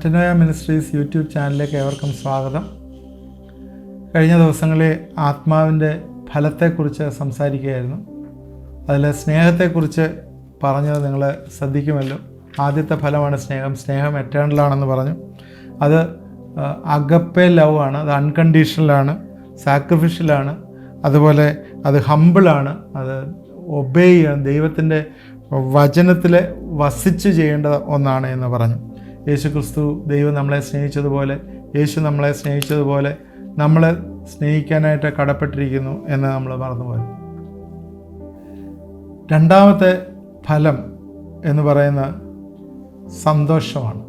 Metanoia ministries YouTube ചാനലിലേക്ക് ഏവർക്കും സ്വാഗതം. കഴിഞ്ഞ ദിവസങ്ങളിൽ ആത്മാവിൻ്റെ ഫലത്തെക്കുറിച്ച് സംസാരിക്കുകയായിരുന്നു. അതിൽ സ്നേഹത്തെക്കുറിച്ച് പറഞ്ഞത് നിങ്ങൾ ശ്രദ്ധിക്കുമല്ലോ. ആദ്യത്തെ ഫലമാണ് സ്നേഹം. സ്നേഹം എറ്റേണലാണെന്ന് പറഞ്ഞു. അത് അഗപ്പെ ലവ് ആണ്, അത് അൺകണ്ടീഷണലാണ്, സാക്രിഫിഷ്യലാണ്, അതുപോലെ അത് ഹമ്പിളാണ്, അത് ഒബേ ചെയ്യണം, ദൈവത്തിൻ്റെ വചനത്തിൽ വസിച്ച് ചെയ്യേണ്ട ഒന്നാണ് എന്ന് പറഞ്ഞു. യേശുക്രിസ്തു ദൈവം നമ്മളെ സ്നേഹിച്ചതുപോലെ, യേശു നമ്മളെ സ്നേഹിച്ചതുപോലെ നമ്മളെ സ്നേഹിക്കാനായിട്ട് കടപ്പെട്ടിരിക്കുന്നു എന്ന് നമ്മൾ മറന്നുപോയി. രണ്ടാമത്തെ ഫലം എന്ന് പറയുന്ന സന്തോഷമാണ്,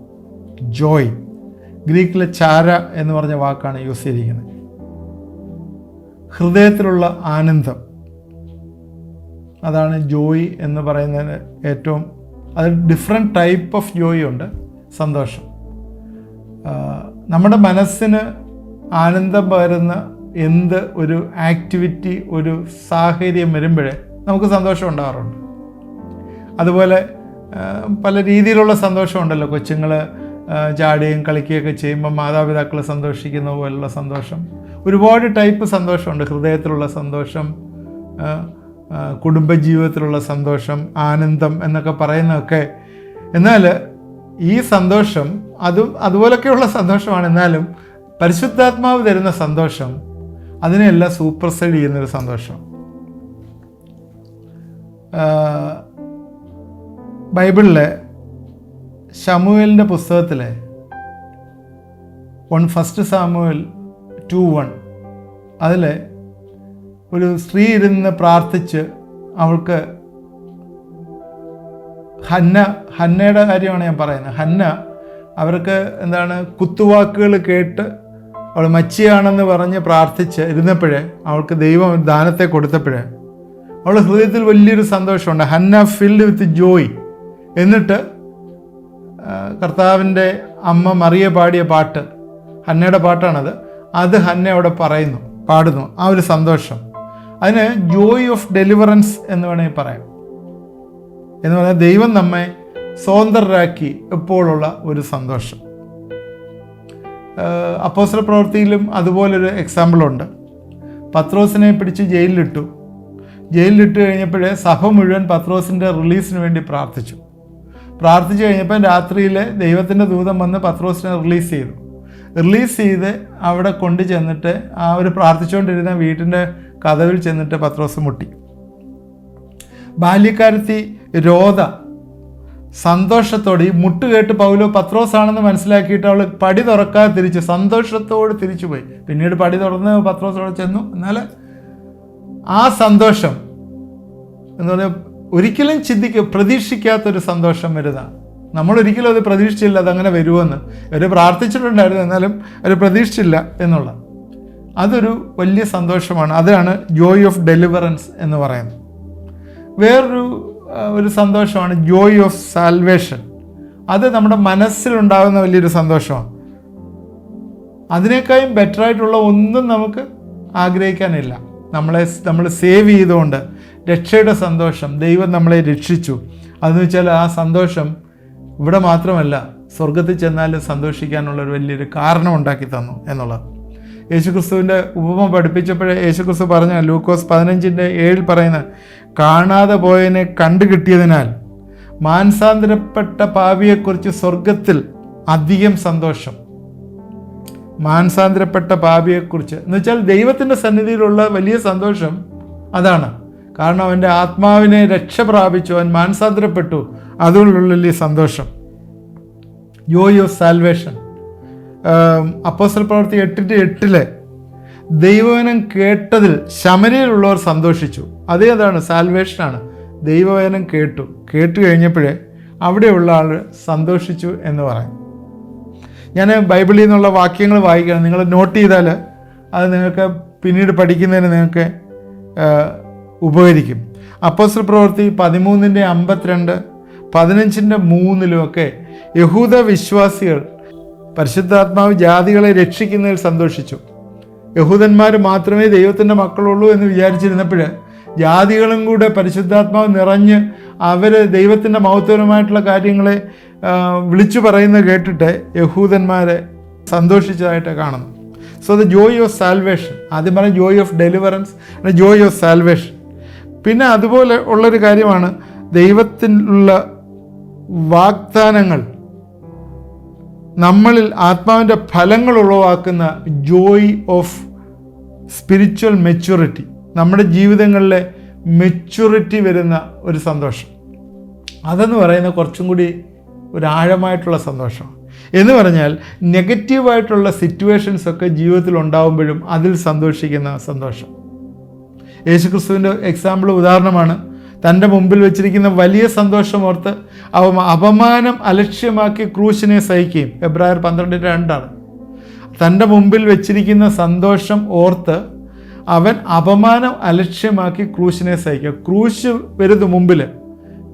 ജോയ്. ഗ്രീക്കിൽ ചാര എന്ന് പറഞ്ഞ വാക്കാണ് യൂസ് ചെയ്തിരിക്കുന്നത്. ഹൃദയത്തിലുള്ള ആനന്ദം, അതാണ് ജോയ് എന്ന് പറയുന്നതിന് ഏറ്റവും. അത് ഡിഫറെൻറ്റ് ടൈപ്പ് ഓഫ് ജോയ് ഉണ്ട്. സന്തോഷം, നമ്മുടെ മനസ്സിന് ആനന്ദം പകരുന്ന എന്ത് ഒരു ആക്ടിവിറ്റി, ഒരു സാഹചര്യം വരുമ്പോഴേ നമുക്ക് സന്തോഷം ഉണ്ടാകാറുണ്ട്. അതുപോലെ പല രീതിയിലുള്ള സന്തോഷമുണ്ടല്ലോ. കൊച്ചുങ്ങൾ ചാടുകയും കളിക്കുകയൊക്കെ ചെയ്യുമ്പോൾ മാതാപിതാക്കൾ സന്തോഷിക്കുന്ന പോലുള്ള സന്തോഷം. ഒരുപാട് ടൈപ്പ് സന്തോഷമുണ്ട്. ഹൃദയത്തിലുള്ള സന്തോഷം, കുടുംബജീവിതത്തിലുള്ള സന്തോഷം, ആനന്ദം എന്നൊക്കെ പറയുന്നതൊക്കെ. എന്നാൽ ഈ സന്തോഷം അതുപോലൊക്കെയുള്ള സന്തോഷമാണ്. എന്നാലും പരിശുദ്ധാത്മാവ് തരുന്ന സന്തോഷം അതിനെല്ലാം സൂപ്പർസൈഡ് ചെയ്യുന്നൊരു സന്തോഷം. ബൈബിളിലെ ശമൂവേലിൻ്റെ പുസ്തകത്തിലെ 1 സാമുവേൽ 2:1 അതിൽ ഒരു സ്ത്രീ ഇരുന്ന് പ്രാർത്ഥിച്ച്, അവൾക്ക് ഹന്നയുടെ കാര്യമാണ് ഞാൻ പറയുന്നത്. ഹന്ന അവർക്ക് കുത്തുവാക്കുകൾ കേട്ട് അവൾ മച്ചിയാണെന്ന് പറഞ്ഞ് പ്രാർത്ഥിച്ച് ഇരുന്നപ്പോഴേ, അവൾക്ക് ദൈവം ദാനത്തെ കൊടുത്തപ്പോഴേ അവൾ ഹൃദയത്തിൽ വലിയൊരു സന്തോഷമുണ്ട്. Hannah filled with joy. എന്നിട്ട് കർത്താവിൻ്റെ അമ്മ മറിയ പാടിയ പാട്ട്, ഹന്നയുടെ പാട്ടാണത്. അത് ഹന്ന അവിടെ പാടുന്നു. ആ ഒരു സന്തോഷം, അതിന് ജോയ് ഓഫ് ഡെലിവറൻസ് എന്ന് വേണമെങ്കിൽ പറയാം. എന്ന് പറഞ്ഞാൽ ദൈവം നമ്മെ സ്വതന്ത്രരാക്കി എപ്പോഴുള്ള ഒരു സന്തോഷം. അപ്പോസ്തല പ്രവൃത്തിയിലും അതുപോലൊരു എക്സാമ്പിളുണ്ട്. പത്രോസിനെ പിടിച്ച് ജയിലിലിട്ടു കഴിഞ്ഞപ്പോഴേ സഭ മുഴുവൻ പത്രോസിൻ്റെ റിലീസിന് വേണ്ടി പ്രാർത്ഥിച്ചു കഴിഞ്ഞപ്പോൾ രാത്രിയിൽ ദൈവത്തിൻ്റെ ദൂതൻ വന്ന് പത്രോസിനെ റിലീസ് ചെയ്ത് അവിടെ കൊണ്ടു ചെന്നിട്ട് അവർ പ്രാർത്ഥിച്ചുകൊണ്ടിരുന്ന വീട്ടിൻ്റെ കതവിൽ ചെന്നിട്ട് പത്രോസ് മുട്ടി. ബാല്യക്കാരത്തി രോധ സന്തോഷത്തോടെ ഈ മുട്ട് കേട്ട് പൗലോ പത്രോസാണെന്ന് മനസ്സിലാക്കിയിട്ട് അവൾ പടി തുറക്കാതെ സന്തോഷത്തോട് തിരിച്ചുപോയി. പിന്നീട് പടി തുറന്ന് പത്രോസോടെ ചെന്നു. എന്നാൽ ആ സന്തോഷം എന്ന് പറഞ്ഞാൽ ഒരിക്കലും പ്രതീക്ഷിക്കാത്തൊരു സന്തോഷം വരുന്നതാണ്. നമ്മളൊരിക്കലും അത് പ്രതീക്ഷിച്ചില്ല അതങ്ങനെ വരുമെന്ന്. അവർ പ്രാർത്ഥിച്ചിട്ടുണ്ടായിരുന്നു, എന്നാലും അവർ പ്രതീക്ഷിച്ചില്ല എന്നുള്ള അതൊരു വലിയ സന്തോഷമാണ്. അതാണ് ജോയ് ഓഫ് ഡെലിവറൻസ് എന്ന് പറയുന്നത്. വേറൊരു സന്തോഷമാണ് ജോയ് ഓഫ് സാൽവേഷൻ. അത് നമ്മുടെ മനസ്സിലുണ്ടാകുന്ന വലിയൊരു സന്തോഷമാണ്. അതിനേക്കാളും ബെറ്ററായിട്ടുള്ള ഒന്നും നമുക്ക് ആഗ്രഹിക്കാനില്ല. നമ്മൾ സേവ് ചെയ്തുകൊണ്ട് രക്ഷയുടെ സന്തോഷം, ദൈവം നമ്മളെ രക്ഷിച്ചു. അതെന്ന് വെച്ചാൽ ആ സന്തോഷം ഇവിടെ മാത്രമല്ല, സ്വർഗത്തിൽ ചെന്നാലും സന്തോഷിക്കാനുള്ളൊരു വലിയൊരു കാരണം ഉണ്ടാക്കി തന്നു എന്നുള്ളത്. യേശുക്രിസ്തുവിൻ്റെ ഉപമ പഠിപ്പിച്ചപ്പോഴേ യേശുക്രിസ്തു പറഞ്ഞ ലൂക്കോസ് 15:7 പറയുന്ന, കാണാതെ പോയതിനെ കണ്ടുകിട്ടിയതിനാൽ മാനസാന്തരപ്പെട്ട പാപിയെക്കുറിച്ച് സ്വർഗത്തിൽ അധികം സന്തോഷം. മാനസാന്തരപ്പെട്ട പാപിയെക്കുറിച്ച് എന്ന് വെച്ചാൽ ദൈവത്തിൻ്റെ സന്നിധിയിലുള്ള വലിയ സന്തോഷം അതാണ്. കാരണം അവൻ്റെ ആത്മാവിനെ രക്ഷ പ്രാപിച്ചു, അവൻ മാനസാന്തരപ്പെട്ടു. അതുകൊണ്ടുള്ള വലിയ സന്തോഷം, ജോയ് ഓഫ് സാൽവേഷൻ. അപ്പോസ്തല പ്രവൃത്തി 8:8 ദൈവവചനം കേട്ടതിൽ ശമര്യയിലുള്ളവർ സന്തോഷിച്ചു. അതേതാണ്, സാൽവേഷനാണ്. ദൈവവചനം കേട്ട് കഴിഞ്ഞപ്പോഴേ അവിടെയുള്ള ആൾ സന്തോഷിച്ചു എന്ന് പറയും. ഞാൻ ബൈബിളിൽ നിന്നുള്ള വാക്യങ്ങൾ വായിക്കണം. നിങ്ങൾ നോട്ട് ചെയ്താൽ അത് നിങ്ങൾക്ക് പിന്നീട് പഠിക്കുന്നതിന് നിങ്ങൾക്ക് ഉപകരിക്കും. അപ്പോസ്തല പ്രവൃത്തി 13:52, 15:3 യഹൂദ വിശ്വാസികൾ പരിശുദ്ധാത്മാവ് ജാതികളെ രക്ഷിക്കുന്നതിൽ സന്തോഷിച്ചു. യഹൂദന്മാർ മാത്രമേ ദൈവത്തിൻ്റെ മക്കളുള്ളൂ എന്ന് വിചാരിച്ചിരുന്നപ്പോൾ ജാതികളും കൂടെ പരിശുദ്ധാത്മാവ് നിറഞ്ഞ് അവർ ദൈവത്തിൻ്റെ മഹത്വപരമായിട്ടുള്ള കാര്യങ്ങളെ വിളിച്ചു പറയുന്നത് കേട്ടിട്ട് യഹൂദന്മാരെ സന്തോഷിച്ചതായിട്ട് കാണുന്നു. So the joy of salvation, ആദ്യം പറഞ്ഞ joy of deliverance, joy of salvation. പിന്നെ അതുപോലെ ഉള്ളൊരു കാര്യമാണ് ദൈവത്തിലുള്ള വാഗ്ദാനങ്ങൾ നമ്മളിൽ ആത്മാവിൻ്റെ ഫലങ്ങൾ ഉളവാക്കുന്ന ജോയ് ഓഫ് സ്പിരിച്വൽ മെച്യൂരിറ്റി, നമ്മുടെ ജീവിതങ്ങളിലെ മെച്യൂരിറ്റി വരുന്ന ഒരു സന്തോഷം. അതെന്ന് പറയുന്നത് കുറച്ചും കൂടി ഒരു ആഴമായിട്ടുള്ള സന്തോഷമാണ്. എന്ന് പറഞ്ഞാൽ നെഗറ്റീവായിട്ടുള്ള സിറ്റുവേഷൻസൊക്കെ ജീവിതത്തിൽ ഉണ്ടാകുമ്പോഴും അതിൽ സന്തോഷിക്കുന്ന സന്തോഷം. യേശുക്രിസ്തുവിൻ്റെ എക്സാമ്പിൾ ഉദാഹരണമാണ്. തൻ്റെ മുമ്പിൽ വെച്ചിരിക്കുന്ന വലിയ സന്തോഷം ഓർത്ത് അപമാനം അലക്ഷ്യമാക്കി ക്രൂശിനെ സഹിക്കുകയും, എബ്രായർ 12:2. തൻ്റെ മുമ്പിൽ വെച്ചിരിക്കുന്ന സന്തോഷം ഓർത്ത് അവൻ അപമാനം അലക്ഷ്യമാക്കി ക്രൂശിനെ സഹിക്കുക. ക്രൂശ് വരുന്നത് മുമ്പിൽ,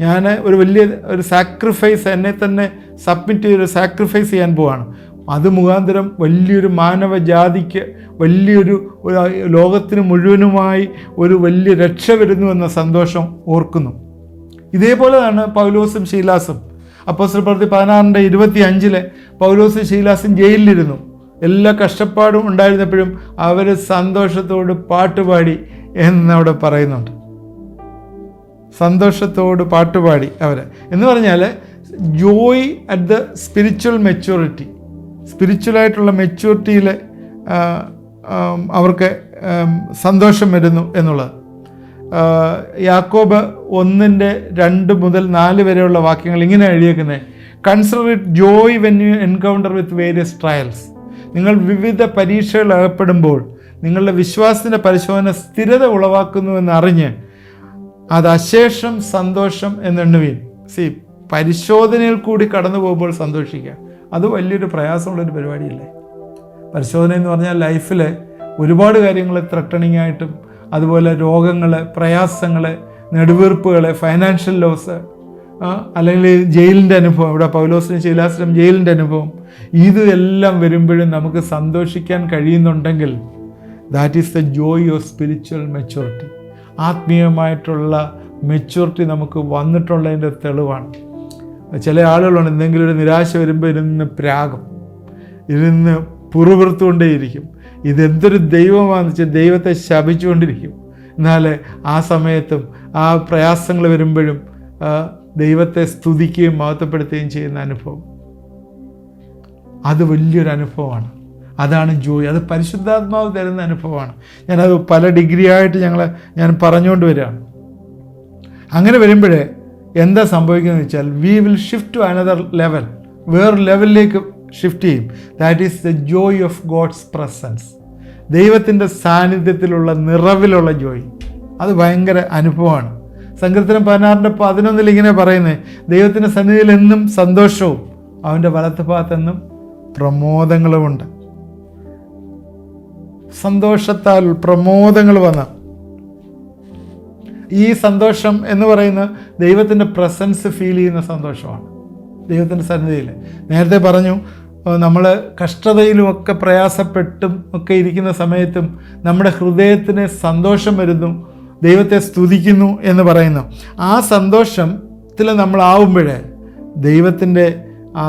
ഞാൻ ഒരു വലിയ ഒരു സാക്രിഫൈസ്, എന്നെ തന്നെ സബ്മിറ്റ് ചെയ്തൊരു സാക്രിഫൈസ് ചെയ്യാൻ പോവാണ്. അത് മുഖാന്തരം വലിയൊരു മാനവജാതിക്ക് വലിയൊരു ലോകത്തിന് മുഴുവനുമായി ഒരു വലിയ രക്ഷ വരുന്നു എന്ന സന്തോഷം ഓർക്കുന്നു. ഇതേപോലെയാണ് പൗലോസും ശീലാസും. അപ്പോസ്തലപ്രവൃത്തി 16:25 പൗലോസും ശീലാസും ജയിലിലിരുന്നു. എല്ലാ കഷ്ടപ്പാടും ഉണ്ടായിരുന്നപ്പോഴും അവർ സന്തോഷത്തോട് പാട്ടുപാടി എന്നവിടെ പറയുന്നുണ്ട്. സന്തോഷത്തോട് പാട്ടുപാടി അവർ എന്ന് പറഞ്ഞാൽ joy at the spiritual maturity, സ്പിരിച്വലായിട്ടുള്ള മെച്യൂരിറ്റിയിൽ അവർക്ക് സന്തോഷം വരുന്നു എന്നുള്ളത്. യാക്കോബ് 1:2-4 വരെയുള്ള വാക്യങ്ങൾ ഇങ്ങനെ എഴുതിയേക്കുന്നത്: consider it joy when you encounter with various trials. നിങ്ങൾ വിവിധ പരീക്ഷകൾ അകപ്പെടുമ്പോൾ നിങ്ങളുടെ വിശ്വാസത്തിൻ്റെ പരിശോധന സ്ഥിരത ഉളവാക്കുന്നുവെന്ന് അറിഞ്ഞ് അത് അശേഷം സന്തോഷം എന്നെണ്ണുവീൻ. പരിശോധനയിൽ കൂടി കടന്നു പോകുമ്പോൾ സന്തോഷിക്കുക, അത് വലിയൊരു പ്രയാസമുള്ളൊരു പരിപാടിയല്ലേ. പരിശോധന എന്ന് പറഞ്ഞാൽ ലൈഫിൽ ഒരുപാട് കാര്യങ്ങൾ ത്രട്ടണിങ് ആയിട്ടും, അതുപോലെ രോഗങ്ങൾ, പ്രയാസങ്ങൾ, നെടുവീർപ്പുകൾ, ഫൈനാൻഷ്യൽ ലോസ്, അല്ലെങ്കിൽ ജയിലിൻ്റെ അനുഭവം, ഇവിടെ പൗലോസിനും ശീലാസിനും ജയിലിൻ്റെ അനുഭവം, ഇതെല്ലാം വരുമ്പോഴും നമുക്ക് സന്തോഷിക്കാൻ കഴിയുന്നുണ്ടെങ്കിൽ that is the joy of spiritual maturity. ആത്മീയമായിട്ടുള്ള മെച്യൂരിറ്റി നമുക്ക് വന്നിട്ടുള്ളതിൻ്റെ തെളിവാണ്. ചില ആളുകളുണ്ട്, എന്തെങ്കിലും ഒരു നിരാശ വരുമ്പോൾ ഇരുന്ന് പ്രാകും, ഇരുന്ന് പുറപുറത്തുകൊണ്ടേയിരിക്കും. ഇതെന്തൊരു ദൈവമാണെന്ന് വെച്ചാൽ ദൈവത്തെ ശപിച്ചുകൊണ്ടിരിക്കും. എന്നാൽ ആ സമയത്തും ആ പ്രയാസങ്ങൾ വരുമ്പോഴും ദൈവത്തെ സ്തുതിക്കുകയും മഹത്വപ്പെടുത്തുകയും ചെയ്യുന്ന അനുഭവം, അത് വലിയൊരു അനുഭവമാണ്. അതാണ് ജോയ്. അത് പരിശുദ്ധാത്മാവ് തരുന്ന അനുഭവമാണ്. ഞാനത് പല ഡിഗ്രി ആയിട്ട് ഞാൻ പറഞ്ഞുകൊണ്ട് വരികയാണ്. അങ്ങനെ വരുമ്പോഴേ എന്താ സംഭവിക്കുന്നത് വെച്ചാൽ we will shift to another level, വേറൊരു ലെവലിലേക്ക് ഷിഫ്റ്റ് ചെയ്യും. That is the joy of God's presence. ദൈവത്തിൻ്റെ സാന്നിധ്യത്തിലുള്ള നിറവിലുള്ള ജോയ്, അത് ഭയങ്കര അനുഭവമാണ്. സങ്കീർത്തനം 16:11 ഇങ്ങനെ പറയുന്നത്: ദൈവത്തിൻ്റെ സന്നിധിയിൽ എന്നും സന്തോഷവും അവൻ്റെ വലത്ത് ഭാഗത്തെന്നും പ്രമോദങ്ങളുമുണ്ട്. സന്തോഷത്താൽ പ്രമോദങ്ങൾ വന്ന ഈ സന്തോഷം എന്ന് പറയുന്ന ദൈവത്തിൻ്റെ പ്രസൻസ് ഫീൽ ചെയ്യുന്ന സന്തോഷമാണ്. ദൈവത്തിൻ്റെ സന്നിധിയിൽ നേരത്തെ പറഞ്ഞു, നമ്മൾ കഷ്ടതയിലുമൊക്കെ പ്രയാസപ്പെട്ടും ഒക്കെ ഇരിക്കുന്ന സമയത്തും നമ്മുടെ ഹൃദയത്തിന് സന്തോഷം വരുന്നു, ദൈവത്തെ സ്തുതിക്കുന്നു എന്ന് പറയുന്നു. ആ സന്തോഷത്തിൽ നമ്മളാവുമ്പോഴേ ദൈവത്തിൻ്റെ ആ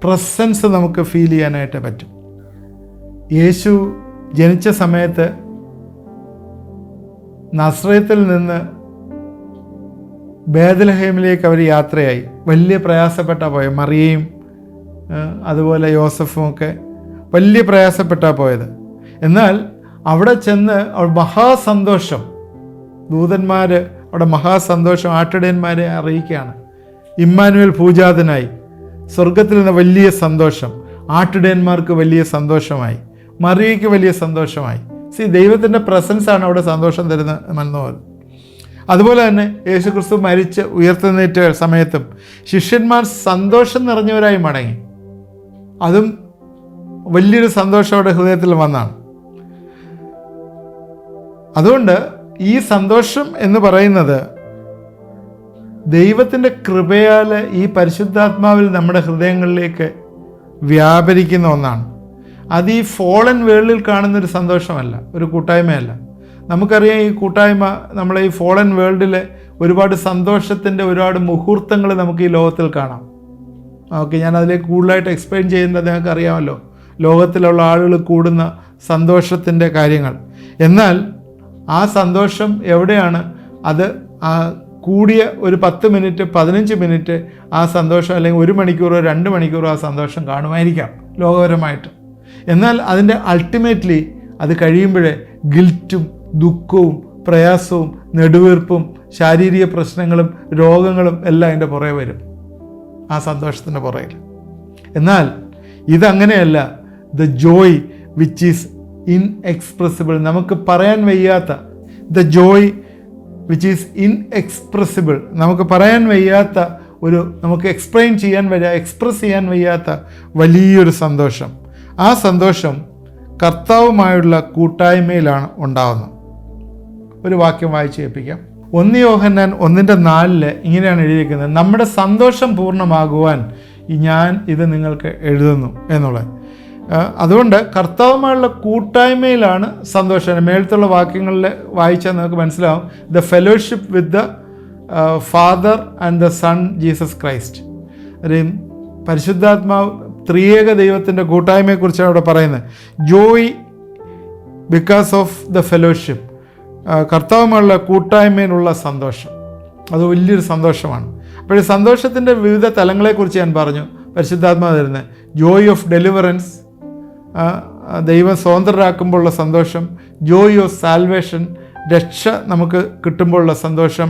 പ്രസൻസ് നമുക്ക് ഫീൽ ചെയ്യാനായിട്ട് പറ്റും. യേശു ജനിച്ച സമയത്ത് നസ്രയത്തിൽ നിന്ന് ബേത്ലഹേമിലേക്ക് അവർ യാത്രയായി. വലിയ പ്രയാസപ്പെട്ടാ പോയത്. മറിയയും അതുപോലെ യോസഫും ഒക്കെ വലിയ പ്രയാസപ്പെട്ടാ പോയത്. എന്നാൽ അവിടെ ചെന്ന് അവിടെ മഹാസന്തോഷം, ദൂതന്മാർ അവിടെ മഹാസന്തോഷം ആട്ടിടയന്മാരെ അറിയിക്കുകയാണ്. ഇമ്മാനുവേൽ പൂജാതനായി. സ്വർഗത്തിൽ നിന്ന് വലിയ സന്തോഷം, ആട്ടിടയന്മാർക്ക് വലിയ സന്തോഷമായി, മറിയയ്ക്ക് വലിയ സന്തോഷമായി. ദൈവത്തിൻ്റെ പ്രസൻസാണ് അവിടെ സന്തോഷം തരുന്ന മനോഹരം. അതുപോലെ തന്നെ യേശുക്രിസ്തു മരിച്ച് ഉയർത്തെഴുന്നേറ്റ സമയത്തും ശിഷ്യന്മാർ സന്തോഷം നിറഞ്ഞവരായി മടങ്ങി. അതും വലിയൊരു സന്തോഷം അവിടെ ഹൃദയത്തിൽ വന്നാണ്. അതുകൊണ്ട് ഈ സന്തോഷം എന്ന് പറയുന്നത് ദൈവത്തിൻ്റെ കൃപയാൽ ഈ പരിശുദ്ധാത്മാവിൽ നമ്മുടെ ഹൃദയങ്ങളിലേക്ക് വ്യാപരിക്കുന്ന ഒന്നാണ്. അത് ഈ ഫോളൻ വേൾഡിൽ കാണുന്നൊരു സന്തോഷമല്ല, ഒരു കൂട്ടായ്മയല്ല. നമുക്കറിയാം, ഈ കൂട്ടായ്മ, നമ്മളെ ഈ ഫോളൻ വേൾഡിലെ ഒരുപാട് സന്തോഷത്തിൻ്റെ ഒരുപാട് മുഹൂർത്തങ്ങൾ നമുക്ക് ഈ ലോകത്തിൽ കാണാം. ഓക്കെ, ഞാൻ അതിലേക്ക് കൂടുതലായിട്ട് എക്സ്പ്ലെയിൻ ചെയ്യുന്നത് നിങ്ങൾക്ക് അറിയാമല്ലോ, ലോകത്തിലുള്ള ആളുകൾ കൂടുന്ന സന്തോഷത്തിൻ്റെ കാര്യങ്ങൾ. എന്നാൽ ആ സന്തോഷം എവിടെയാണ്? അത് ആ കൂടിയ ഒരു 10 മിനിറ്റ് 15 മിനിറ്റ് ആ സന്തോഷം, അല്ലെങ്കിൽ 1 മണിക്കൂറോ 2 മണിക്കൂറോ ആ സന്തോഷം കാണുമായിരിക്കാം ലോകപരമായിട്ട്. എന്നാൽ അതിൻ്റെ അൾട്ടിമേറ്റ്ലി അത് കഴിയുമ്പോഴേ ഗിൽറ്റും ദുഃഖവും പ്രയാസവും നെടുവീർപ്പും ശാരീരിക പ്രശ്നങ്ങളും രോഗങ്ങളും എല്ലാം അതിൻ്റെ പുറകെ വരും, ആ സന്തോഷത്തിൻ്റെ പുറകിൽ. എന്നാൽ ഇതങ്ങനെയല്ല. The Joy which is inexpressible, നമുക്ക് പറയാൻ വയ്യാത്ത, the Joy which is inexpressible, നമുക്ക് പറയാൻ വയ്യാത്ത നമുക്ക് എക്സ്പ്രസ് ചെയ്യാൻ വയ്യാത്ത വലിയൊരു സന്തോഷം. ആ സന്തോഷം കർത്താവുമായുള്ള കൂട്ടായ്മയിലാണ് ഉണ്ടാകുന്നത്. ഒരു വാക്യം വായിച്ച് കേൾപ്പിക്കാം. 1 യോഹന്നാൻ 1:4 ഇങ്ങനെയാണ് എഴുതിയിരിക്കുന്നത്: നമ്മുടെ സന്തോഷം പൂർണ്ണമാകുവാൻ ഞാൻ ഇത് നിങ്ങൾക്ക് എഴുതുന്നു എന്നുള്ളത്. അതുകൊണ്ട് കർത്താവുമായുള്ള കൂട്ടായ്മയിലാണ് സന്തോഷം. മേളത്തുള്ള വാക്യങ്ങളിൽ വായിച്ചാൽ നമുക്ക് മനസ്സിലാവും. The fellowship with the father and the son Jesus Christ. പരിശുദ്ധാത്മാവ് ത്രിയേക ദൈവത്തിൻ്റെ കൂട്ടായ്മയെക്കുറിച്ചാണ് അവിടെ പറയുന്നത്. Joy because of the fellowship, കർത്താവുമായുള്ള കൂട്ടായ്മയിലുള്ള സന്തോഷം, അത് വലിയൊരു സന്തോഷമാണ്. അപ്പോൾ ഈ സന്തോഷത്തിൻ്റെ വിവിധ തലങ്ങളെക്കുറിച്ച് ഞാൻ പറഞ്ഞു. പരിശുദ്ധാത്മാവ് തരുന്നത് ജോയ് ഓഫ് ഡെലിവറൻസ്, ദൈവം സ്വതന്ത്രരാക്കുമ്പോഴുള്ള സന്തോഷം. ജോയ് ഓഫ് സാൽവേഷൻ, രക്ഷ നമുക്ക് കിട്ടുമ്പോഴുള്ള സന്തോഷം.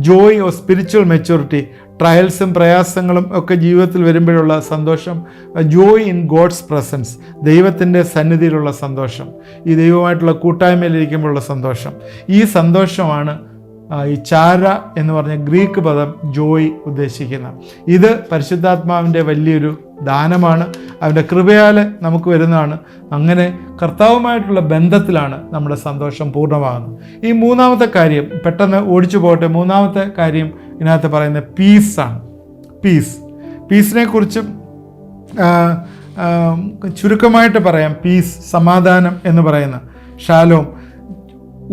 ജോയ് ഓഫ് സ്പിരിച്വൽ മെച്യൂരിറ്റി, ട്രയൽസും പ്രയാസങ്ങളും ഒക്കെ ജീവിതത്തിൽ വരുമ്പോഴുള്ള സന്തോഷം. ജോയ് ഇൻ ഗോഡ്സ് പ്രസൻസ്, ദൈവത്തിൻ്റെ സന്നിധിയിലുള്ള സന്തോഷം, ഈ ദൈവമായിട്ടുള്ള കൂട്ടായ്മയിലിരിക്കുമ്പോഴുള്ള സന്തോഷം. ഈ സന്തോഷമാണ് ഈ ചാര എന്ന് പറഞ്ഞ ഗ്രീക്ക് പദം ജോയ് ഉദ്ദേശിക്കുന്നത്. ഇത് പരിശുദ്ധാത്മാവിൻ്റെ വലിയൊരു ദാനമാണ്, അവൻ്റെ കൃപയാൽ നമുക്ക് വരുന്നതാണ്. അങ്ങനെ കർത്താവുമായിട്ടുള്ള ബന്ധത്തിലാണ് നമ്മുടെ സന്തോഷം പൂർണ്ണമാകുന്നത്. ഈ മൂന്നാമത്തെ കാര്യം പെട്ടെന്ന് ഓടിച്ചു പോകട്ടെ. മൂന്നാമത്തെ കാര്യം ഇതിനകത്ത് പറയുന്നത് പീസാണ്. പീസിനെ കുറിച്ചും ചുരുക്കമായിട്ട് പറയാം. പീസ്, സമാധാനം എന്ന് പറയുന്ന ഷാലോം.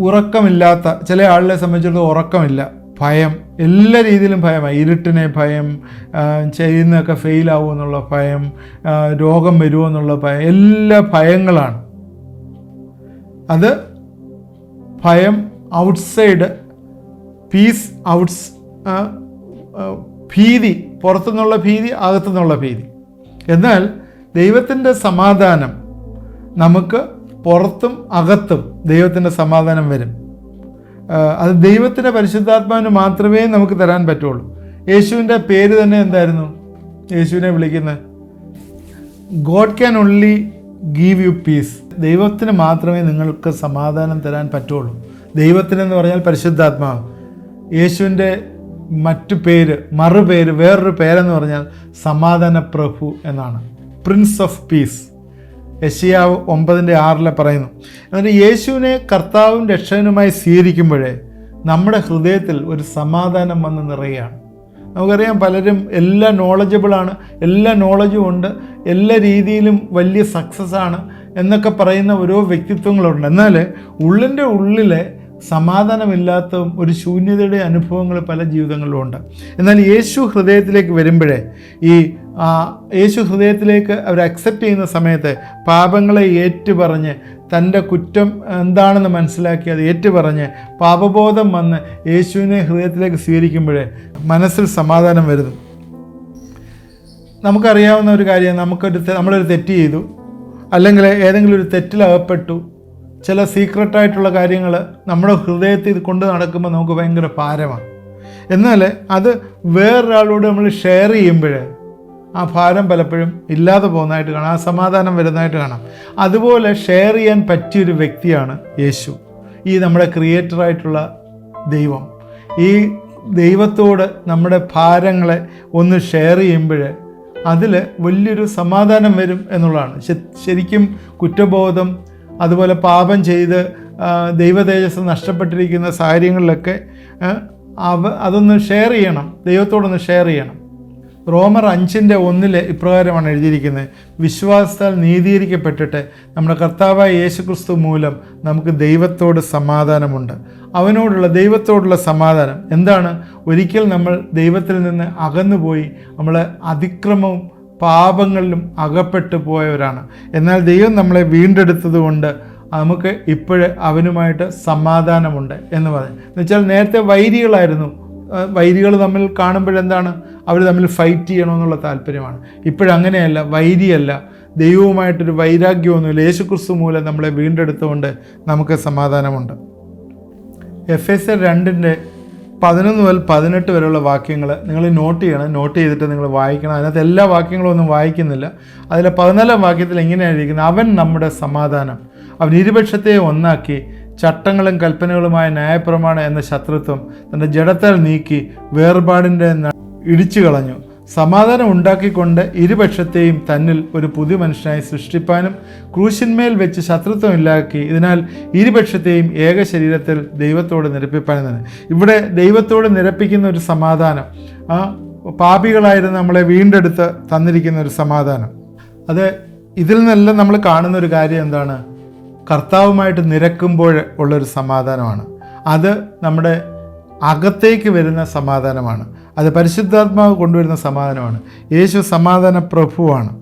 ഉറക്കമില്ലാത്ത ചില ആളുകളെ സംബന്ധിച്ചിടത്തോളം ഉറക്കമില്ല, ഭയം, എല്ലാ രീതിയിലും ഭയമാണ്. ഇരുട്ടിനെ ഭയം, ചെയ്യുന്നതൊക്കെ ഫെയിലാവുമോ എന്നുള്ള ഭയം, രോഗം വരുമോ എന്നുള്ള ഭയം, എല്ലാ ഭയങ്ങളാണ്. അത് ഭയം ഔട്ട്സൈഡ്, പീസ് ഭീതി, പുറത്തുനിന്നുള്ള ഭീതി, അകത്തുനിന്നുള്ള ഭീതി. എന്നാൽ ദൈവത്തിൻ്റെ സമാധാനം നമുക്ക് പുറത്തും അകത്തും ദൈവത്തിൻ്റെ സമാധാനം വരും. അത് ദൈവത്തിൻ്റെ പരിശുദ്ധാത്മാവിന് മാത്രമേ നമുക്ക് തരാൻ പറ്റുള്ളൂ. യേശുവിൻ്റെ പേര് തന്നെ എന്തായിരുന്നു? യേശുവിനെ വിളിക്കുന്നത് God can only give you piece. ദൈവത്തിന് മാത്രമേ നിങ്ങൾക്ക് സമാധാനം തരാൻ പറ്റുള്ളൂ. ദൈവത്തിനെന്ന് പറഞ്ഞാൽ പരിശുദ്ധാത്മാവ്. യേശുവിൻ്റെ മറ്റു പേര്, മറുപേര്, വേറൊരു പേരെന്ന് പറഞ്ഞാൽ സമാധാന പ്രഭു എന്നാണ്, പ്രിൻസ് ഓഫ് പീസ്. യെശയ്യാവ് 9:6 പറയുന്നു. എന്നിട്ട് യേശുവിനെ കർത്താവും രക്ഷകനുമായി സ്വീകരിക്കുമ്പോഴേ നമ്മുടെ ഹൃദയത്തിൽ ഒരു സമാധാനം വന്ന് നിറയുകയാണ്. നമുക്കറിയാം, പലരും എല്ലാം നോളജബിളാണ്, എല്ലാ നോളജും ഉണ്ട്, എല്ലാ രീതിയിലും വലിയ സക്സസ്സാണ് എന്നൊക്കെ പറയുന്ന ഓരോ വ്യക്തിത്വങ്ങളുണ്ട്. എന്നാൽ ഉള്ളിൻ്റെ ഉള്ളിലെ സമാധാനമില്ലാത്തതും ഒരു ശൂന്യതയുടെ അനുഭവങ്ങൾ പല ജീവിതങ്ങളിലും ഉണ്ട്. എന്നാൽ യേശു ഹൃദയത്തിലേക്ക് വരുമ്പോഴേ, യേശു ഹൃദയത്തിലേക്ക് അവർ അക്സെപ്റ്റ് ചെയ്യുന്ന സമയത്ത് പാപങ്ങളെ ഏറ്റുപറഞ്ഞ്, തൻ്റെ കുറ്റം എന്താണെന്ന് മനസ്സിലാക്കി അത് ഏറ്റുപറഞ്ഞ് പാപബോധം വന്ന് യേശുവിനെ ഹൃദയത്തിലേക്ക് സ്വീകരിക്കുമ്പോഴേ മനസ്സിൽ സമാധാനം വരുന്നു. നമുക്കറിയാവുന്ന ഒരു കാര്യം, നമ്മളൊരു തെറ്റ് ചെയ്തു, അല്ലെങ്കിൽ ഏതെങ്കിലും ഒരു തെറ്റിലകപ്പെട്ടു, ചില സീക്രട്ടായിട്ടുള്ള കാര്യങ്ങൾ നമ്മുടെ ഹൃദയത്തിൽ കൊണ്ട് നടക്കുമ്പോൾ നമുക്ക് ഭയങ്കര ഭാരമാണ്. എന്നാൽ അത് വേറൊരാളോട് നമ്മൾ ഷെയർ ചെയ്യുമ്പോൾ ആ ഭാരം പലപ്പോഴും ഇല്ലാതെ പോകുന്നതായിട്ട് കാണാം, ആ സമാധാനം വരുന്നതായിട്ട് കാണാം. അതുപോലെ ഷെയർ ചെയ്യാൻ പറ്റിയൊരു വ്യക്തിയാണ് യേശു, ഈ നമ്മുടെ ക്രിയേറ്ററായിട്ടുള്ള ദൈവം. ഈ ദൈവത്തോട് നമ്മുടെ ഭാരങ്ങളെ ഒന്ന് ഷെയർ ചെയ്യുമ്പോൾ അതിൽ വലിയൊരു സമാധാനം വരും എന്നുള്ളതാണ്. ശരിക്കും കുറ്റബോധം, അതുപോലെ പാപം ചെയ്ത് ദൈവതേജസ് നഷ്ടപ്പെട്ടിരിക്കുന്ന സാഹചര്യങ്ങളിലൊക്കെ അതൊന്ന് ഷെയർ ചെയ്യണം, ദൈവത്തോടൊന്ന് ഷെയർ ചെയ്യണം. റോമർ 5:1 ഇപ്രകാരമാണ് എഴുതിയിരിക്കുന്നത്: വിശ്വാസത്താൽ നീതീകരിക്കപ്പെട്ടിട്ട് നമ്മുടെ കർത്താവായ യേശുക്രിസ്തു മൂലം നമുക്ക് ദൈവത്തോട് സമാധാനമുണ്ട്. അവനോടുള്ള ദൈവത്തോടുള്ള സമാധാനം എന്താണ്? ഒരിക്കൽ നമ്മൾ ദൈവത്തിൽ നിന്ന് അകന്നുപോയി നമ്മൾ അതിക്രമവും പാപങ്ങളിലും അകപ്പെട്ടു പോയവരാണ്. എന്നാൽ ദൈവം നമ്മളെ വീണ്ടെടുത്തത് കൊണ്ട് നമുക്ക് ഇപ്പോഴ് അവനുമായിട്ട് സമാധാനമുണ്ട് എന്ന് പറയും. എന്നുവെച്ചാൽ നേരത്തെ വൈരികളായിരുന്നു. വൈരികൾ തമ്മിൽ കാണുമ്പോഴെന്താണ്? അവർ തമ്മിൽ ഫൈറ്റ് ചെയ്യണമെന്നുള്ള താല്പര്യമാണ്. ഇപ്പോഴങ്ങനെയല്ല, വൈരിയല്ല, ദൈവവുമായിട്ടൊരു വൈരാഗ്യമൊന്നുമില്ല. യേശുക്രിസ്തു മൂലം നമ്മളെ വീണ്ടെടുത്തുകൊണ്ട് നമുക്ക് സമാധാനമുണ്ട്. എഫേസ്യർ 2:11 മുതൽ 18 വരെയുള്ള വാക്യങ്ങൾ നിങ്ങൾ നോട്ട് ചെയ്യണം. നോട്ട് ചെയ്തിട്ട് നിങ്ങൾ വായിക്കണം. അതിനകത്ത് എല്ലാ വാക്യങ്ങളും ഒന്നും വായിക്കുന്നില്ല. അതിലെ 14 വാക്യത്തിൽ ഇങ്ങനെയാണ് ഇരിക്കുന്നത്: അവൻ നമ്മുടെ സമാധാനം, അവൻ ഇരുപക്ഷത്തെ ഒന്നാക്കി ചട്ടങ്ങളും കൽപ്പനകളുമായ ന്യായപ്രമാണം എന്ന ശത്രുത്വം തൻ്റെ ജഡത്താൽ നീക്കി വേർപാടിൻ്റെ ഇടിച്ചു കളഞ്ഞു. സമാധാനം ഉണ്ടാക്കിക്കൊണ്ട് ഇരുപക്ഷത്തെയും തന്നിൽ ഒരു പുതിയ മനുഷ്യനായി സൃഷ്ടിപ്പാനും ക്രൂശിന്മേൽ വെച്ച് ശത്രുത്വം ഇല്ലാക്കി ഇതിനാൽ ഇരുപക്ഷത്തെയും ഏക ശരീരത്തിൽ ദൈവത്തോട് നിരപ്പിപ്പാനും തന്നെ. ഇവിടെ ദൈവത്തോട് നിരപ്പിക്കുന്ന ഒരു സമാധാനം, ആ പാപികളായിരുന്നു നമ്മളെ വീണ്ടെടുത്ത് തന്നിരിക്കുന്ന ഒരു സമാധാനം. അത് ഇതിൽ നിന്നെല്ലാം നമ്മൾ കാണുന്ന ഒരു കാര്യം എന്താണ്? കർത്താവുമായിട്ട് നിരക്കുമ്പോൾ ഉള്ളൊരു സമാധാനമാണ്. അത് നമ്മുടെ അകത്തേക്ക് വരുന്ന സമാധാനമാണ്. അത് പരിശുദ്ധാത്മാവ് കൊണ്ടുവരുന്ന സമാധാനമാണ്. യേശു സമാധാന പ്രഭുവാണ്.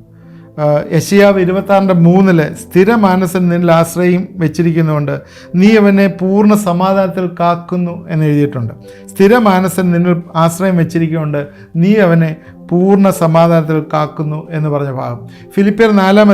യെശയ്യാവ് 26:3 സ്ഥിരമാനസൻ നിന്നിൽ ആശ്രയം വെച്ചിരിക്കുന്നതുകൊണ്ട് നീ അവനെ പൂർണ്ണ സമാധാനത്തിൽ കാക്കുന്നു എന്ന് എഴുതിയിട്ടുണ്ട്. സ്ഥിരമാനസൻ നിന്നിൽ ആശ്രയം വെച്ചിരിക്കുന്നുണ്ട്, നീ അവനെ പൂർണ്ണ സമാധാനത്തിൽ കാക്കുന്നു എന്ന് പറഞ്ഞ ഭാഗം. ഫിലിപ്പിയർ 4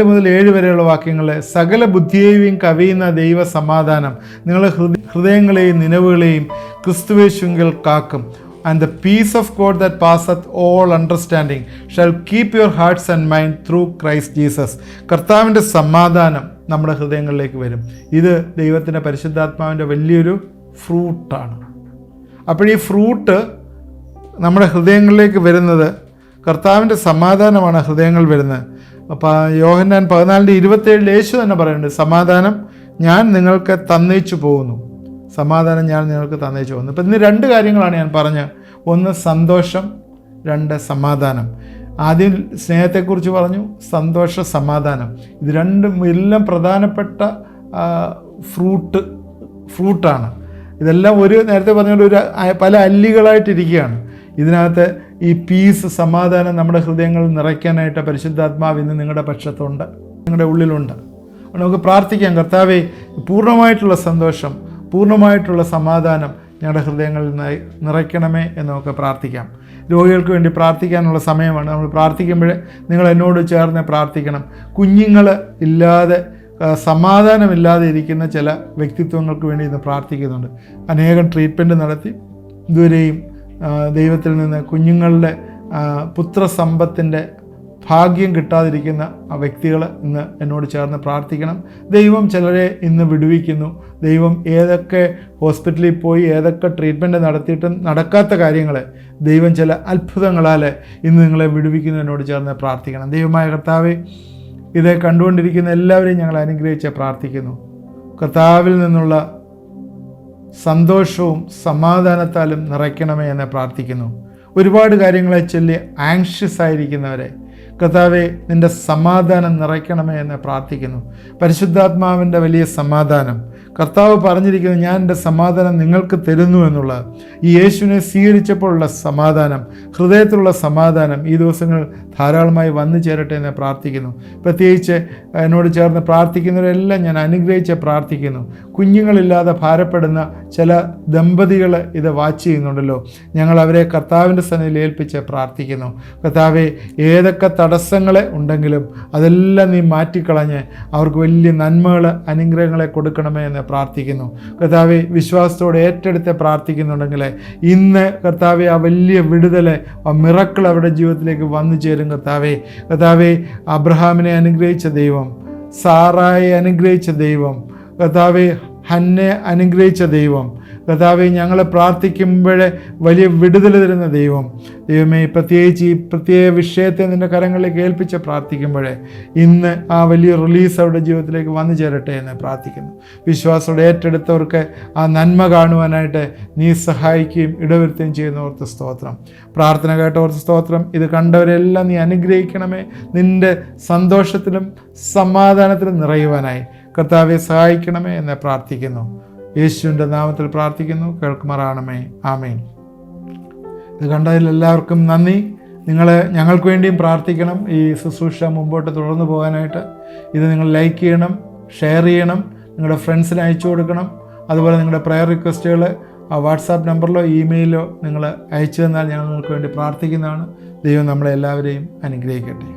മുതൽ 7 വരെയുള്ള വാക്യങ്ങൾ: സകല ബുദ്ധിയെയും കവിയുന്ന ദൈവ സമാധാനം നിങ്ങളുടെ ഹൃദയങ്ങളെയും നിലവുകളെയും ക്രിസ്തുവേശുവിൽ കാക്കും. And the peace of God that passeth all understanding shall keep your hearts and mind through Christ Jesus. കർത്താവിൻ്റെ സമാധാനം നമ്മുടെ ഹൃദയങ്ങളിലേക്ക് വരും. ഇത് ദൈവത്തിൻ്റെ പരിശുദ്ധാത്മാവിൻ്റെ വലിയൊരു ഫ്രൂട്ടാണ്. അപ്പോൾ ഈ ഫ്രൂട്ട് നമ്മുടെ ഹൃദയങ്ങളിലേക്ക് വരുന്നത് കർത്താവിൻ്റെ സമാധാനമാണ് ഹൃദയങ്ങൾ വരുന്നത്. അപ്പോൾ യോഹന്നാൻ 14:27 യേശു തന്നെ പറയുന്നുണ്ട്: സമാധാനം ഞാൻ നിങ്ങൾക്ക് തന്നേച്ചു പോകുന്നു, സമാധാനം ഞാൻ നിങ്ങൾക്ക് തന്നേച്ചു പോകുന്നു. ഇപ്പം ഇന്ന് 2 കാര്യങ്ങളാണ് ഞാൻ പറഞ്ഞത്. ഒന്ന് സന്തോഷം, 2 സമാധാനം. ആദ്യം സ്നേഹത്തെക്കുറിച്ച് പറഞ്ഞു, സന്തോഷ സമാധാനം. ഇത് രണ്ടും എല്ലാം പ്രധാനപ്പെട്ട ഫ്രൂട്ടാണ്. ഇതെല്ലാം നേരത്തെ പറഞ്ഞ പല അല്ലികളായിട്ടിരിക്കുകയാണ്. ഇതിനകത്ത് ഈ പീസ്, സമാധാനം നമ്മുടെ ഹൃദയങ്ങളിൽ നിറയ്ക്കാനായിട്ട് പരിശുദ്ധാത്മാവ് ഇന്ന് നിങ്ങളുടെ പക്ഷത്തുണ്ട്, നിങ്ങളുടെ ഉള്ളിലുണ്ട്. നമുക്ക് പ്രാർത്ഥിക്കാം: കർത്താവേ, പൂർണ്ണമായിട്ടുള്ള സന്തോഷം, പൂർണ്ണമായിട്ടുള്ള സമാധാനം ഞങ്ങളുടെ ഹൃദയങ്ങളിൽ നിറയ്ക്കണമേ എന്ന് നമുക്ക് പ്രാർത്ഥിക്കാം. രോഗികൾക്ക് വേണ്ടി പ്രാർത്ഥിക്കാനുള്ള സമയമാണ്. നമ്മൾ പ്രാർത്ഥിക്കുമ്പോൾ നിങ്ങൾ എന്നോട് ചേർന്ന് പ്രാർത്ഥിക്കണം. കുഞ്ഞുങ്ങൾ ഇല്ലാതെ, സമാധാനമില്ലാതെ ഇരിക്കുന്ന ചില വ്യക്തിത്വങ്ങൾക്ക് വേണ്ടി ഇന്ന് പ്രാർത്ഥിക്കുന്നുണ്ട്. അനേകം ട്രീറ്റ്മെൻറ്റ് നടത്തി ഇതുവരെയും ദൈവത്തിൽ നിന്ന് കുഞ്ഞുങ്ങളുടെ പുത്രസമ്പത്തിൻ്റെ ഭാഗ്യം കിട്ടാതിരിക്കുന്ന ആ വ്യക്തികൾ ഇന്ന് എന്നോട് ചേർന്ന് പ്രാർത്ഥിക്കണം. ദൈവം ചിലരെ ഇന്ന് വിടുവിക്കുന്നു. ദൈവം ഏതൊക്കെ ഹോസ്പിറ്റലിൽ പോയി ഏതൊക്കെ ട്രീറ്റ്മെൻറ്റ് നടത്തിയിട്ടും നടക്കാത്ത കാര്യങ്ങൾ ദൈവം ചില അത്ഭുതങ്ങളാൽ ഇന്ന് നിങ്ങളെ വിടുവിക്കുന്നു. എന്നോട് ചേർന്ന് പ്രാർത്ഥിക്കണം. ദൈവമായ കർത്താവേ, ഇത് കണ്ടുകൊണ്ടിരിക്കുന്ന എല്ലാവരെയും ഞങ്ങൾ അനുഗ്രഹിച്ച് പ്രാർത്ഥിക്കുന്നു. കർത്താവിൽ നിന്നുള്ള സന്തോഷവും സമാധാനത്താലും നിറയ്ക്കണമേ എന്ന് പ്രാർത്ഥിക്കുന്നു. ഒരുപാട് കാര്യങ്ങളെ ചൊല്ലി ആങ്ഷ്യസ് ആയിരിക്കുന്നവരെ കർത്താവേ, നിൻ്റെ സമാധാനം നിറയ്ക്കണമേ എന്ന് പ്രാർത്ഥിക്കുന്നു. പരിശുദ്ധാത്മാവിൻ്റെ വലിയ സമാധാനം കർത്താവ് പറഞ്ഞിരിക്കുന്നത്, ഞാൻ എൻ്റെ സമാധാനം നിങ്ങൾക്ക് തരുന്നു എന്നുള്ളത്. ഈ യേശുവിനെ സ്വീകരിച്ചപ്പോഴുള്ള സമാധാനം, ഹൃദയത്തിലുള്ള സമാധാനം ഈ ദിവസങ്ങൾ ധാരാളമായി വന്നു ചേരട്ടെ എന്ന് പ്രാർത്ഥിക്കുന്നു. പ്രത്യേകിച്ച് എന്നോട് ചേർന്ന് പ്രാർത്ഥിക്കുന്നവരെല്ലാം ഞാൻ അനുഗ്രഹിച്ച് പ്രാർത്ഥിക്കുന്നു. കുഞ്ഞുങ്ങളില്ലാതെ ഭാരപ്പെടുന്ന ചില ദമ്പതികൾ ഇത് വാച്ച് ചെയ്യുന്നുണ്ടല്ലോ, ഞങ്ങൾ അവരെ കർത്താവിൻ്റെ സന്നിധിയിൽ ഏൽപ്പിച്ച് പ്രാർത്ഥിക്കുന്നു. കർത്താവെ, ഏതൊക്കെ തടസ്സങ്ങൾ ഉണ്ടെങ്കിലും അതെല്ലാം നീ മാറ്റിക്കളഞ്ഞ് അവർക്ക് വലിയ നന്മകൾ, അനുഗ്രഹങ്ങളെ കൊടുക്കണമേ എന്ന് പ്രാർത്ഥിക്കുന്നു. കർത്താവെ, വിശ്വാസത്തോടെ ഏറ്റെടുത്ത് പ്രാർത്ഥിക്കുന്നുണ്ടെങ്കിൽ ഇന്ന് കർത്താവെ ആ വലിയ വിടുതൽ, ആ മിറക്കിൾ അവരുടെ ജീവിതത്തിലേക്ക് വന്നു ചേരും. കർത്താവെ, അബ്രഹാമിനെ അനുഗ്രഹിച്ച ദൈവം, സാറായെ അനുഗ്രഹിച്ച ദൈവം, കർത്താവെ ഹന്നെ അനുഗ്രഹിച്ച ദൈവം, കർത്താവെ ഞങ്ങൾ പ്രാർത്ഥിക്കുമ്പോഴേ വലിയ വിടുതൽ തരുന്ന ദൈവം, ദൈവമേ പ്രത്യേകിച്ച് ഈ പ്രത്യേക വിഷയത്തെ നിൻ്റെ കരങ്ങളിലേക്ക് ഏൽപ്പിച്ച് പ്രാർത്ഥിക്കുമ്പോഴേ ഇന്ന് ആ വലിയ റിലീസ് അവരുടെ ജീവിതത്തിലേക്ക് വന്നു ചേരട്ടെ എന്ന് പ്രാർത്ഥിക്കുന്നു. വിശ്വാസത്തോടെ ഏറ്റെടുത്തവർക്ക് ആ നന്മ കാണുവാനായിട്ട് നീ സഹായിക്കുകയും ഇടവരുത്തുകയും ചെയ്യുന്നവർക്ക് സ്തോത്രം. പ്രാർത്ഥന കേട്ടവർക്ക് സ്തോത്രം. ഇത് കണ്ടവരെല്ലാം നീ അനുഗ്രഹിക്കണമേ. നിൻ്റെ സന്തോഷത്തിലും സമാധാനത്തിലും നിറയുവാനായി കർത്താവെ സഹായിക്കണമേ എന്ന് പ്രാർത്ഥിക്കുന്നു. യേശുവിൻ്റെ നാമത്തിൽ പ്രാർത്ഥിക്കുന്നു, കേൾക്കുമാറാണമേ. ആമേൻ. ഇത് കണ്ടതിലെല്ലാവർക്കും നന്ദി. ഞങ്ങൾക്ക് വേണ്ടിയും പ്രാർത്ഥിക്കണം. ഈ ശുശ്രൂഷ മുമ്പോട്ട് തുടർന്നു പോകാനായിട്ട് ഇത് നിങ്ങൾ ലൈക്ക് ചെയ്യണം, ഷെയർ ചെയ്യണം, നിങ്ങളുടെ ഫ്രണ്ട്സിന് അയച്ചു കൊടുക്കണം. അതുപോലെ നിങ്ങളുടെ പ്രയർ റിക്വസ്റ്റുകൾ വാട്സാപ്പ് നമ്പറിലോ ഇമെയിലോ നിങ്ങൾ അയച്ചു തന്നാൽ ഞങ്ങൾ നിങ്ങൾക്ക് വേണ്ടി പ്രാർത്ഥിക്കുന്നതാണ്. ദൈവം നമ്മളെല്ലാവരെയും അനുഗ്രഹിക്കട്ടെ.